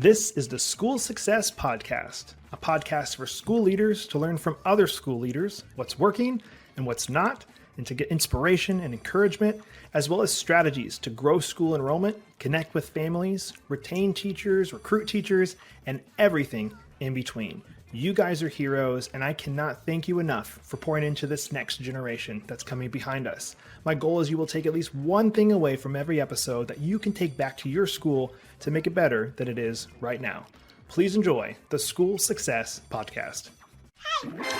This is the School Success Podcast, a podcast for school leaders to learn from other school leaders what's working and what's not, and to get inspiration and encouragement, as well as strategies to grow school enrollment, connect with families, retain teachers, recruit teachers, and everything in between. You guys are heroes, and I cannot thank you enough for pouring into this next generation that's coming behind us. My goal is you will take at least one thing away from every episode that you can take back to your school to make it better than it is right now. Please enjoy the School Success Podcast. Time for school.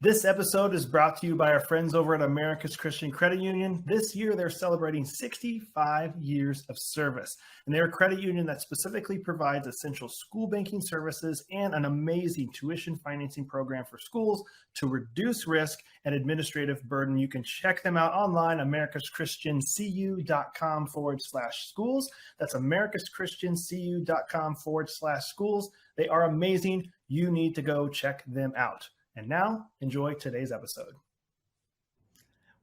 This episode is brought to you by our friends over at America's Christian Credit Union. This year, they're celebrating 65 years of service, and they're a credit union that specifically provides essential school banking services and an amazing tuition financing program for schools to reduce risk and administrative burden. You can check them out online, americaschristiancu.com/schools. That's americaschristiancu.com/schools. They are amazing. You need to go check them out. And now, enjoy today's episode.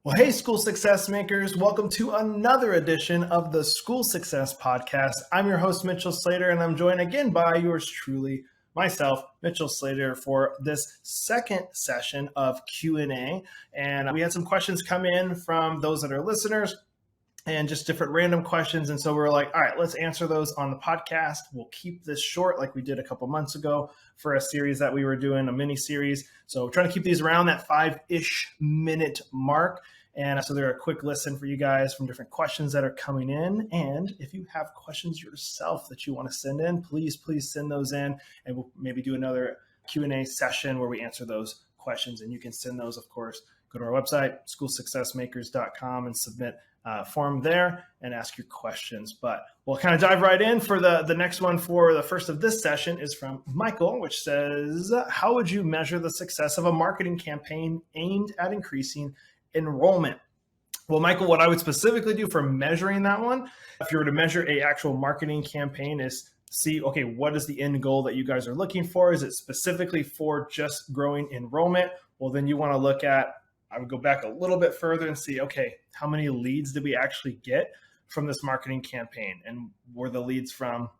Well, hey, school success makers. Welcome to another edition of the School Success Podcast. I'm your host, Mitchell Slater, and I'm joined again by yours truly, myself, Mitchell Slater, for this second session of Q&A. And we had some questions come in from those that are listeners and just different random questions. And so we're like, all right, let's answer those on the podcast. We'll keep this short like we did a couple months ago for a series that we were doing, a mini series. So we're trying to keep these around that 5-ish minute mark. And so they're a quick listen for you guys from different questions that are coming in. And if you have questions yourself that you want to send in, please send those in. And we'll maybe do another Q&A session where we answer those questions. And you can send those, of course, go to our website, schoolsuccessmakers.com, and submit form there and ask your questions. But we'll kind of dive right in for the next one. For the first of this session is from Michael, which says, how would you measure the success of a marketing campaign aimed at increasing enrollment? Well, Michael, what I would specifically do for measuring that one, if you were to measure a actual marketing campaign, is see, okay, what is the end goal that you guys are looking for? Is it specifically for just growing enrollment? Well, then you want to look at, I would go back a little bit further and see, okay, how many leads did we actually get from this marketing campaign? And were the leads from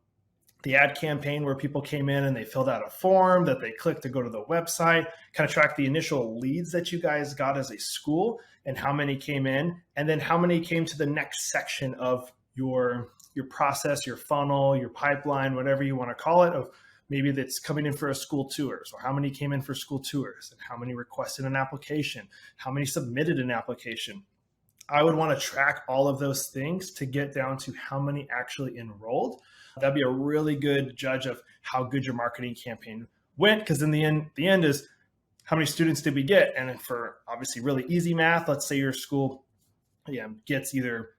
the ad campaign where people came in and they filled out a form that they clicked to go to the website, kind of track the initial leads that you guys got as a school and how many came in, and then how many came to the next section of your process, your funnel, your pipeline, whatever you want to call it, of maybe that's coming in for a school tours, or how many came in for school tours, and how many requested an application, how many submitted an application. I would want to track all of those things to get down to how many actually enrolled. That'd be a really good judge of how good your marketing campaign went, because in the end is how many students did we get? And for obviously really easy math, let's say your school gets either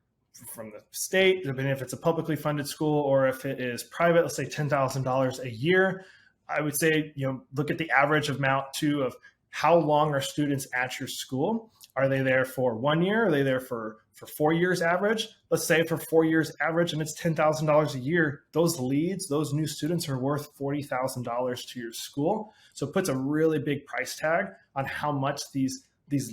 from the state, depending if it's a publicly funded school or if it is private, let's say $10,000 a year. I would say, look at the average amount too of how long are students at your school. Are they there for 1 year? Are they there for 4 years average? Let's say for 4 years average and it's $10,000 a year, those leads, those new students are worth $40,000 to your school. So it puts a really big price tag on how much these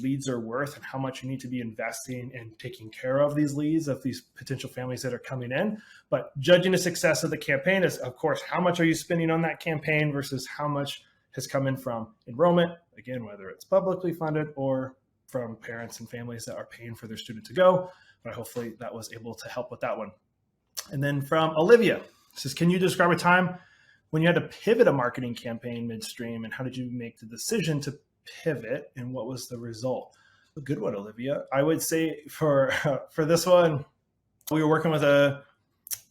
leads are worth and how much you need to be investing in taking care of these leads, of these potential families that are coming in. But judging the success of the campaign is, of course, how much are you spending on that campaign versus how much has come in from enrollment, again, whether it's publicly funded or from parents and families that are paying for their student to go. But hopefully that was able to help with that one. And then from Olivia, it says, can you describe a time when you had to pivot a marketing campaign midstream, and how did you make the decision to pivot, and what was the result? A good one, Olivia. I would say for this one, we were working with a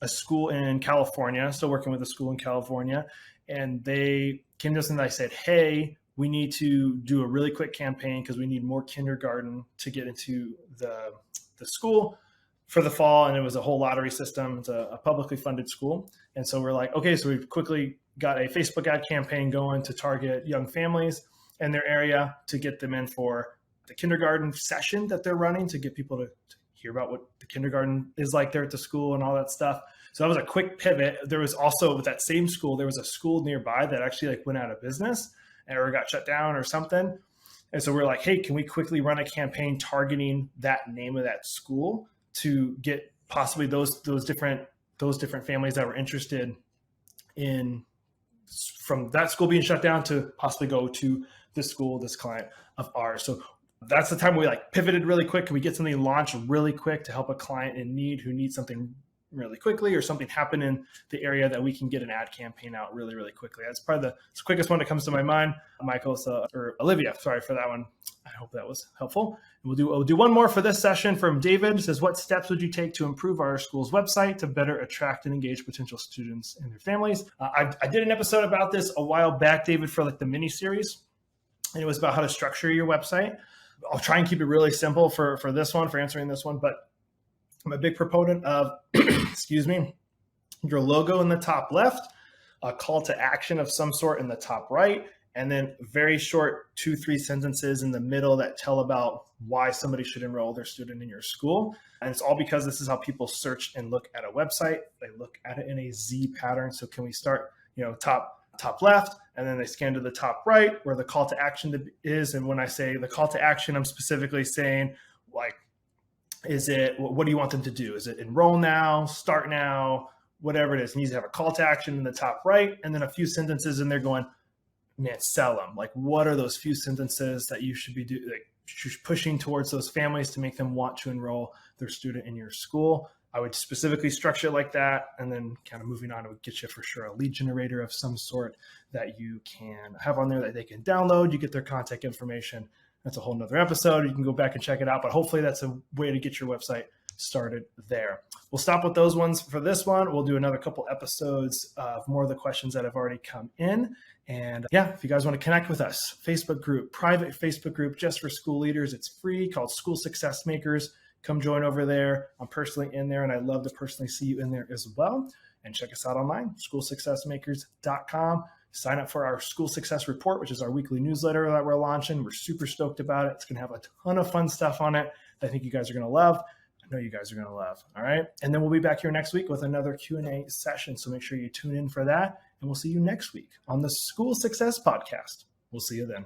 school in California, still working with a school in California, and they came to us and they said, hey, we need to do a really quick campaign because we need more kindergarten to get into the school for the fall. And it was a whole lottery system. It's a publicly funded school. And so we're like, okay, so we've quickly got a Facebook ad campaign going to target young families in their area to get them in for the kindergarten session that they're running, to get people to hear about what the kindergarten is like there at the school and all that stuff. So that was a quick pivot. There was also, with that same school, there was a school nearby that actually went out of business or got shut down or something. And so we're like, hey, can we quickly run a campaign targeting that name of that school to get possibly those different families that were interested in from that school being shut down to possibly go to this school, this client of ours. So that's the time we like pivoted really quick. Can we get something launched really quick to help a client in need who needs something really quickly, or something happen in the area that we can get an ad campaign out really, really quickly? That's probably the quickest one that comes to my mind. Michael, or Olivia, sorry for that one. I hope that was helpful. We'll do one more for this session from David. It says, what steps would you take to improve our school's website to better attract and engage potential students and their families? I did an episode about this a while back, David, for like the mini series, and it was about how to structure your website. I'll try and keep it really simple for this one, for answering this one, but I'm a big proponent of, excuse me, your logo in the top left, a call to action of some sort in the top right, and then very short 2-3 sentences in the middle that tell about why somebody should enroll their student in your school. And it's all because this is how people search and look at a website. They look at it in a Z pattern. So can we start, top left, and then they scan to the top right where the call to action is. And when I say the call to action, I'm specifically saying, like, what do you want them to do? Is it enroll now, start now, whatever it is? And you have a call to action in the top right, and then a few sentences in there going, man, sell them. Like, what are those few sentences that you should be pushing towards those families to make them want to enroll their student in your school? I would specifically structure it like that. And then kind of moving on, it would get you for sure a lead generator of some sort that you can have on there that they can download. You get their contact information. That's a whole nother episode. You can go back and check it out, but hopefully that's a way to get your website started there. We'll stop with those ones for this one. We'll do another couple episodes of more of the questions that have already come in. And yeah, if you guys want to connect with us, Facebook group, private Facebook group just for school leaders. It's free, called School Success Makers. Come join over there. I'm personally in there, and I'd love to personally see you in there as well. And check us out online, schoolsuccessmakers.com. Sign up for our School Success Report, which is our weekly newsletter that we're launching. We're super stoked about it. It's going to have a ton of fun stuff on it that I think you guys are going to love. I know you guys are going to love. All right. And then we'll be back here next week with another Q&A session. So make sure you tune in for that. And we'll see you next week on the School Success Podcast. We'll see you then.